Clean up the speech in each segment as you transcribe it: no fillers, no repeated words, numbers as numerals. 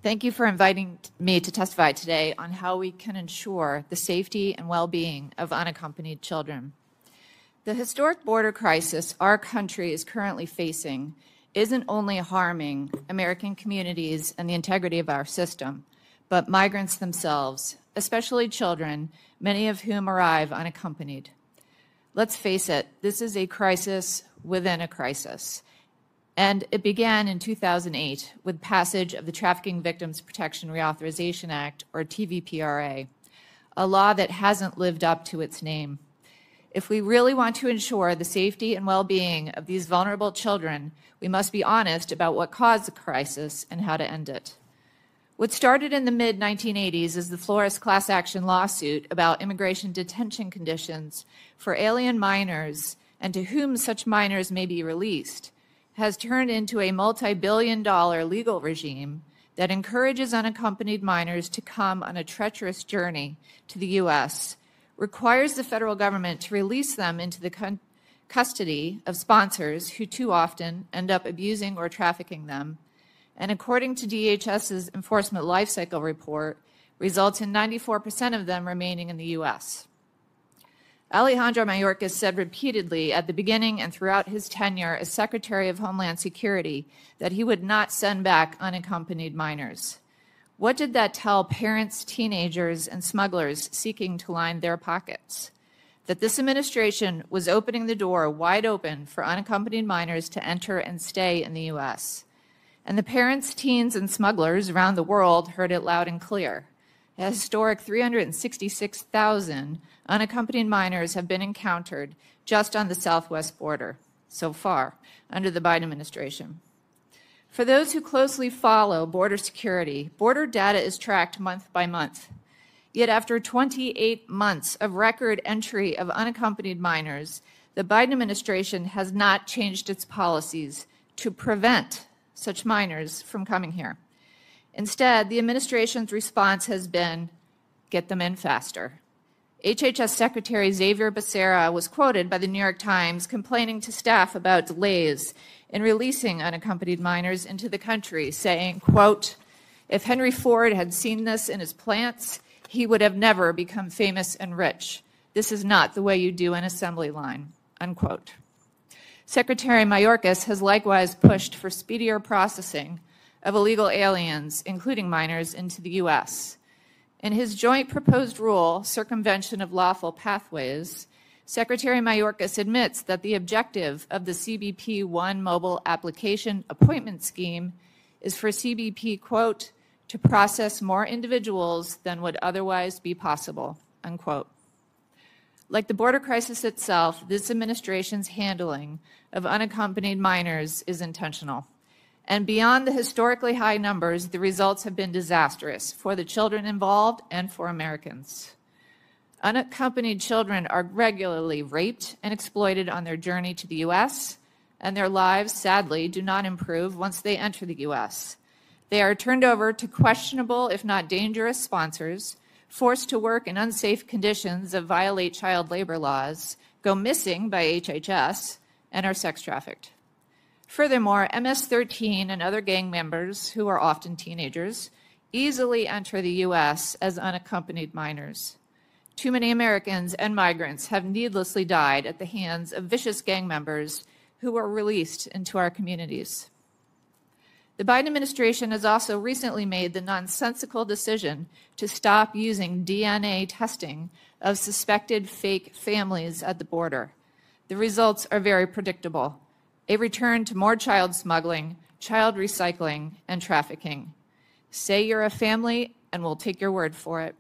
Thank you for inviting me to testify today on how we can ensure the safety and well-being of unaccompanied children. The historic border crisis our country is currently facing isn't only harming American communities and the integrity of our system, but migrants themselves, especially children, many of whom arrive unaccompanied. Let's face it, this is a crisis within a crisis. And it began in 2008 with passage of the Trafficking Victims Protection Reauthorization Act, or TVPRA, a law that hasn't lived up to its name. If we really want to ensure the safety and well-being of these vulnerable children, we must be honest about what caused the crisis and how to end it. What started in the mid-1980s as the Flores class action lawsuit about immigration detention conditions for alien minors and to whom such minors may be released has turned into a multi-billion-dollar legal regime that encourages unaccompanied minors to come on a treacherous journey to the U.S., requires the federal government to release them into the custody of sponsors who too often end up abusing or trafficking them, and according to DHS's Enforcement Lifecycle Report, results in 94% of them remaining in the U.S. Alejandro Mayorkas said repeatedly at the beginning and throughout his tenure as Secretary of Homeland Security that he would not send back unaccompanied minors. What did that tell parents, teenagers, and smugglers seeking to line their pockets? That this administration was opening the door wide open for unaccompanied minors to enter and stay in the U.S. And the parents, teens, and smugglers around the world heard it loud and clear. A historic 366,000 unaccompanied minors have been encountered just on the southwest border so far under the Biden administration. For those who closely follow border security, border data is tracked month by month. Yet after 28 months of record entry of unaccompanied minors, the Biden administration has not changed its policies to prevent such minors from coming here. Instead, the administration's response has been, get them in faster. HHS Secretary Xavier Becerra was quoted by the New York Times complaining to staff about delays in releasing unaccompanied minors into the country, saying, quote, if Henry Ford had seen this in his plants, he would have never become famous and rich. This is not the way you do an assembly line, unquote. Secretary Mayorkas has likewise pushed for speedier processing of illegal aliens, including minors, into the U.S. In his joint proposed rule, Circumvention of Lawful Pathways, Secretary Mayorkas admits that the objective of the CBP-1 mobile application appointment scheme is for CBP, quote, to process more individuals than would otherwise be possible, unquote. Like the border crisis itself, this administration's handling of unaccompanied minors is intentional. And beyond the historically high numbers, the results have been disastrous for the children involved and for Americans. Unaccompanied children are regularly raped and exploited on their journey to the U.S., and their lives, sadly, do not improve once they enter the U.S. They are turned over to questionable, if not dangerous, sponsors, forced to work in unsafe conditions that violate child labor laws, go missing by HHS, and are sex trafficked. Furthermore, MS-13 and other gang members, who are often teenagers, easily enter the U.S. as unaccompanied minors. Too many Americans and migrants have needlessly died at the hands of vicious gang members who were released into our communities. The Biden administration has also recently made the nonsensical decision to stop using DNA testing of suspected fake families at the border. The results are very predictable. A return to more child smuggling, child recycling, and trafficking. Say you're a family, and we'll take your word for it.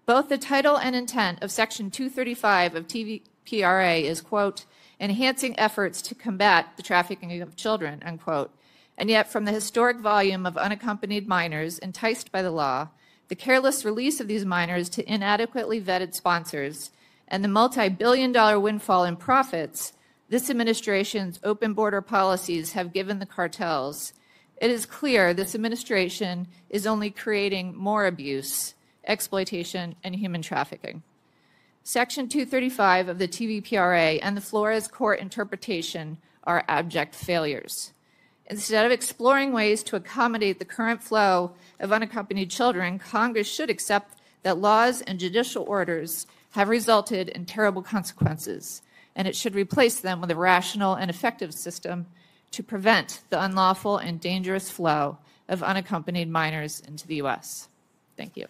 Both the title and intent of Section 235 of TVPRA is, quote, enhancing efforts to combat the trafficking of children, unquote. And yet, from the historic volume of unaccompanied minors enticed by the law, the careless release of these minors to inadequately vetted sponsors, and the multi-billion-dollar windfall in profits this administration's open border policies have given the cartels, it is clear this administration is only creating more abuse, exploitation, and human trafficking. Section 235 of the TVPRA and the Flores court interpretation are abject failures. Instead of exploring ways to accommodate the current flow of unaccompanied children, Congress should accept that laws and judicial orders have resulted in terrible consequences, and it should replace them with a rational and effective system to prevent the unlawful and dangerous flow of unaccompanied minors into the U.S. Thank you.